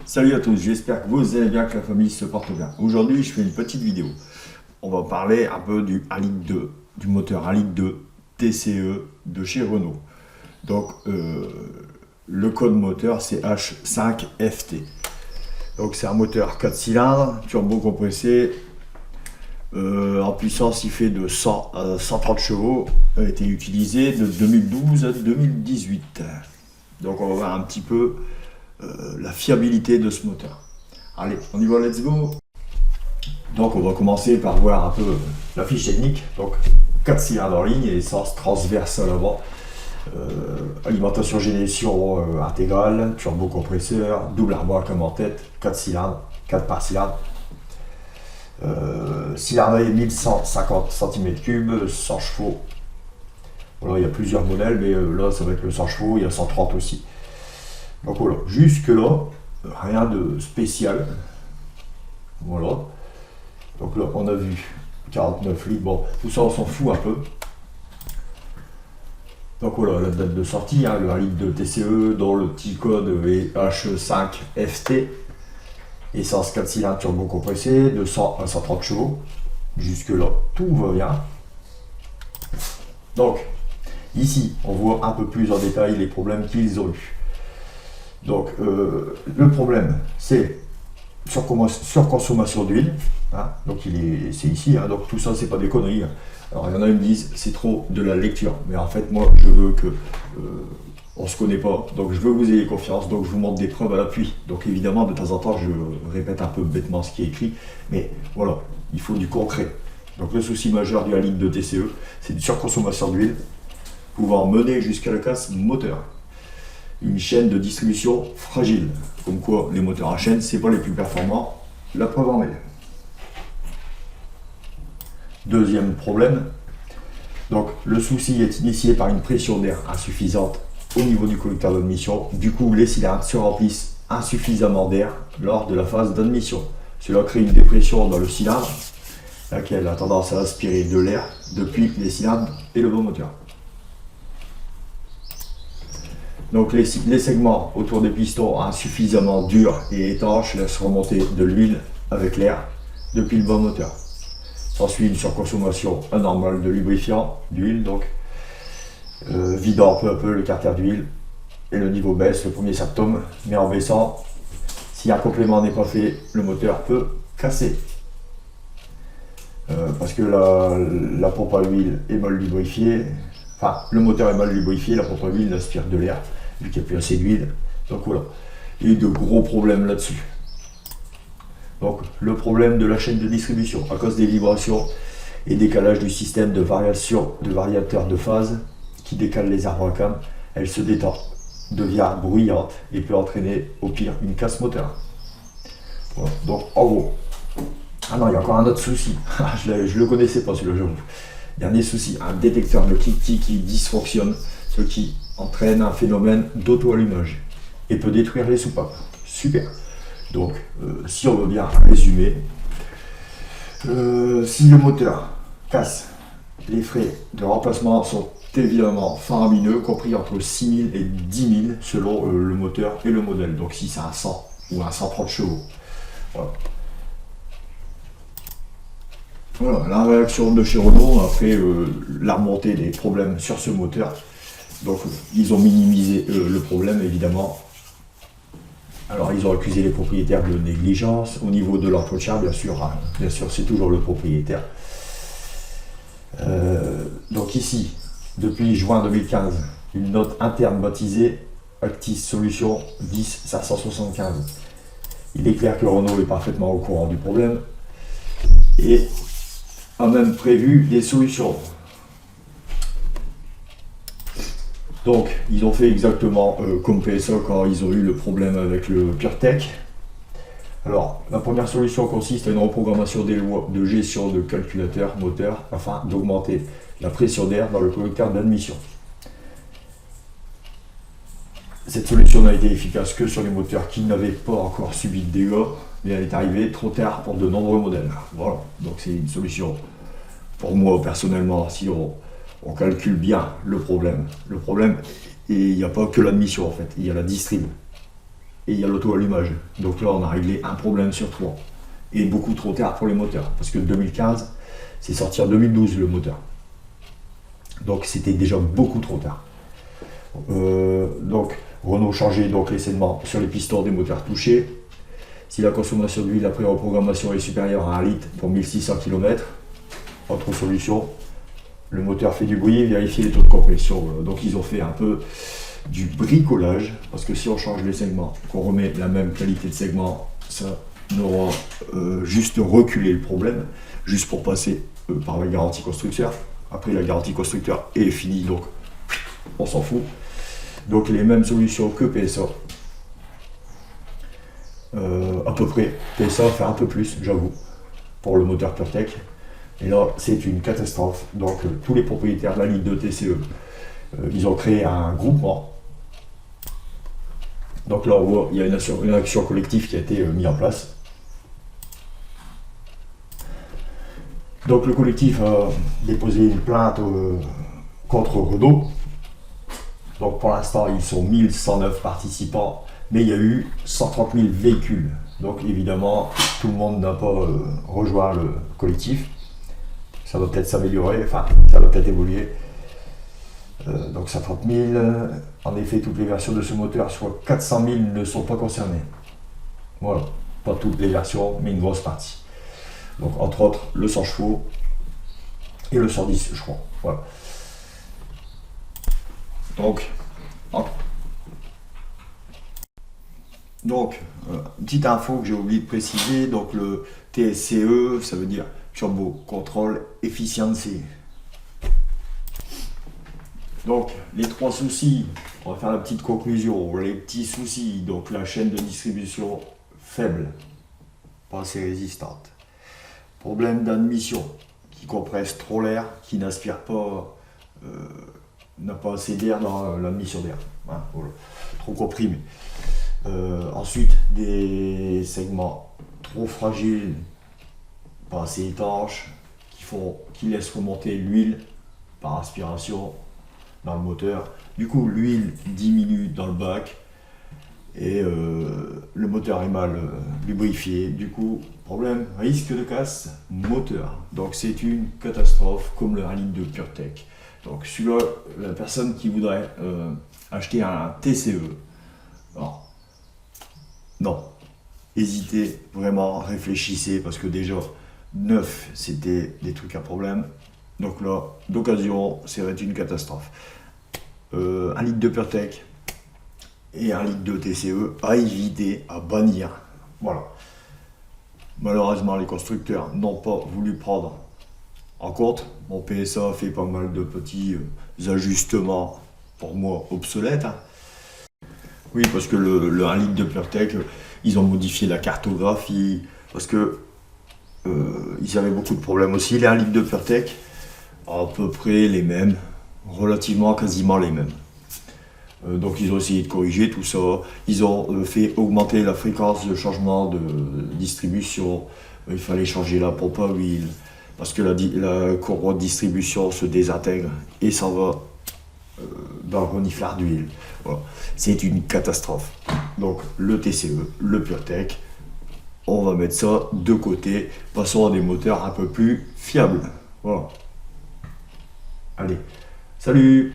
Salut à tous, j'espère que vous allez bien, que la famille se porte bien. Aujourd'hui, je fais une petite vidéo. On va parler un peu du 1,2 litre, du moteur 1,2 litre TCE de chez Renault. Donc, le code moteur, c'est H5FT. Donc, c'est un moteur 4 cylindres, turbo compressé. En puissance, il fait de 100 à 130 chevaux. A été utilisé de 2012 à 2018. Donc, on va voir un petit peu la fiabilité de ce moteur. Allez, on y va, let's go. Donc on va commencer par voir un peu la fiche technique. Donc 4 cylindres en ligne, essence transverse à l'avant, alimentation génération intégrale, turbo compresseur, double armoire comme en tête, 4 cylindres, 4 par cylindre. Cylindrée 1150 cm3, 100 chevaux. Voilà, il y a plusieurs modèles, mais là ça va être le 100 chevaux, il y a 130 aussi. Donc voilà, jusque là, rien de spécial. Voilà. Donc là, on a vu 49 litres. Bon, tout ça, on s'en fout un peu. Donc voilà, la date de sortie, hein, le 1 litre de TCE, dont le petit code est H5FT. Essence 4 cylindres turbo compressé, de 100 à 130 chevaux. Jusque là, tout va bien. Donc, ici, on voit un peu plus en détail les problèmes qu'ils ont eu. Donc, le problème, c'est surconsommation d'huile. Hein, donc, c'est ici. Hein, donc, tout ça, c'est pas des conneries. Hein. Alors, il y en a qui me disent c'est trop de la lecture. Mais en fait, moi, je veux que on se connaît pas. Donc, je veux que vous ayez confiance. Donc, je vous montre des preuves à l'appui. Donc, évidemment, de temps en temps, je répète un peu bêtement ce qui est écrit. Mais voilà, il faut du concret. Donc, le souci majeur du 1 litre de TCE, c'est une surconsommation d'huile pouvant mener jusqu'à la casse moteur. Une chaîne de distribution fragile, comme quoi les moteurs à chaîne, c'est pas les plus performants, la preuve en est. Deuxième problème, donc le souci est initié par une pression d'air insuffisante au niveau du collecteur d'admission. Du coup, les cylindres se remplissent insuffisamment d'air lors de la phase d'admission. Cela crée une dépression dans le cylindre, laquelle a tendance à aspirer de l'air depuis les cylindres et le bon moteur. Donc les segments autour des pistons insuffisamment durs et étanches laissent remonter de l'huile avec l'air depuis le bon moteur. S'ensuit une surconsommation anormale de lubrifiant, d'huile donc, vidant peu à peu le carter d'huile et le niveau baisse, le premier symptôme, mais en baissant, si un complément n'est pas fait, le moteur peut casser. Parce que la pompe à huile est mal lubrifiée, enfin le moteur est mal lubrifié, la pompe à huile aspire de l'air, vu qu'il n'y a plus assez d'huile. Donc voilà, il y a eu de gros problèmes là-dessus. Donc le problème de la chaîne de distribution, à cause des vibrations et décalage du système de variation de variateur de phase qui décale les arbres à cam, elle se détend, devient bruyante et peut entraîner au pire une casse moteur. Voilà. Donc en gros, ah non, il y a encore un autre souci, je ne le connaissais pas celui-là, j'avoue. Dernier souci, un détecteur de cliquetis qui dysfonctionne, ce qui entraîne un phénomène d'auto-allumage et peut détruire les soupapes. Super. Donc, si on veut bien résumer, si le moteur casse, les frais de remplacement sont évidemment faramineux, compris entre 6 000 et 10 000 selon le moteur et le modèle. Donc, si c'est un 100 ou un 130 chevaux. Voilà. Voilà, la réaction de chez Renault a fait la remontée des problèmes sur ce moteur. Donc ils ont minimisé le problème évidemment. Alors ils ont accusé les propriétaires de négligence. Au niveau de l'entretien, bien sûr, hein, c'est toujours le propriétaire. Donc ici, depuis juin 2015, une note interne baptisée Actis Solution 10-575. Il est clair que Renault est parfaitement au courant du problème et a même prévu des solutions. Donc, ils ont fait exactement comme PSA quand ils ont eu le problème avec le PureTech. Alors, la première solution consiste à une reprogrammation des lois de gestion de calculateur moteur afin d'augmenter la pression d'air dans le collecteur d'admission. Cette solution n'a été efficace que sur les moteurs qui n'avaient pas encore subi de dégâts, mais elle est arrivée trop tard pour de nombreux modèles. Voilà, donc c'est une solution pour moi personnellement, si on calcule bien le problème. Le problème, il n'y a pas que l'admission en fait, il y a la distrib et il y a l'auto-allumage. Donc là, on a réglé un problème sur 3. Et beaucoup trop tard pour les moteurs, parce que 2015, c'est sorti en 2012 le moteur. Donc c'était déjà beaucoup trop tard. Donc Renault changeait donc les segments sur les pistons des moteurs touchés. Si la consommation d'huile après reprogrammation est supérieure à 1 litre pour 1600 km, autre solution, le moteur fait du bruit, vérifier les taux de compression. Donc ils ont fait un peu du bricolage, parce que si on change les segments, qu'on remet la même qualité de segment, ça n'aura juste reculé le problème, juste pour passer par la garantie constructeur. Après la garantie constructeur est finie, donc on s'en fout. Donc les mêmes solutions que PSA. À peu près. PSA fait un peu plus, j'avoue, pour le moteur PureTech. Et là, c'est une catastrophe. Donc tous les propriétaires de la ligne de TCE, ils ont créé un groupement. Donc là, on voit, il y a une action collective qui a été mise en place. Donc le collectif a déposé une plainte contre Renault. Donc pour l'instant, ils sont 1109 participants, mais il y a eu 130 000 véhicules. Donc évidemment, tout le monde n'a pas rejoint le collectif. Ça va peut-être s'améliorer, enfin, ça va peut-être évoluer. Donc 130 000, en effet, toutes les versions de ce moteur, soit 400 000, ne sont pas concernées. Voilà, pas toutes les versions, mais une grosse partie. Donc entre autres, le 100 chevaux et le 110, je crois. Voilà. Donc, petite info que j'ai oublié de préciser, donc le TSCE, ça veut dire Turbo Control Efficiency. Donc, les 3 soucis, on va faire la petite conclusion. Les petits soucis, donc la chaîne de distribution faible, pas assez résistante. Problème d'admission, qui compresse trop l'air, qui n'aspire pas, n'a pas assez d'air dans l'admission d'air. Hein, voilà. Trop comprimé. Ensuite, des segments trop fragiles, pas assez étanches, qui laissent remonter l'huile par aspiration dans le moteur. Du coup, l'huile diminue dans le bac et le moteur est mal lubrifié. Du coup, problème, risque de casse moteur. Donc c'est une catastrophe comme le 1 litre de PureTech. Donc celui-là, la personne qui voudrait acheter un TCE, alors, non, hésitez, vraiment, réfléchissez, parce que déjà, neuf, c'était des trucs à problème. Donc là, d'occasion, ça va être une catastrophe. 1 litre de PureTech et 1 litre de TCE à éviter, à bannir. Voilà. Malheureusement, les constructeurs n'ont pas voulu prendre en compte. Mon PSA fait pas mal de petits ajustements, pour moi, obsolètes. Hein. Oui, parce que le 1 litre de PureTech, ils ont modifié la cartographie, parce que ils avaient beaucoup de problèmes aussi. Les 1 litre de PureTech, à peu près les mêmes, relativement quasiment les mêmes. Donc ils ont essayé de corriger tout ça. Ils ont fait augmenter la fréquence de changement de distribution. Il fallait changer la pompe à huile, parce que la courroie de distribution se désintègre et s'en va dans le reniflard d'huile. Voilà. C'est une catastrophe. Donc le TCE, le PureTech, on va mettre ça de côté. Passons à des moteurs un peu plus fiables. Voilà. Allez, salut!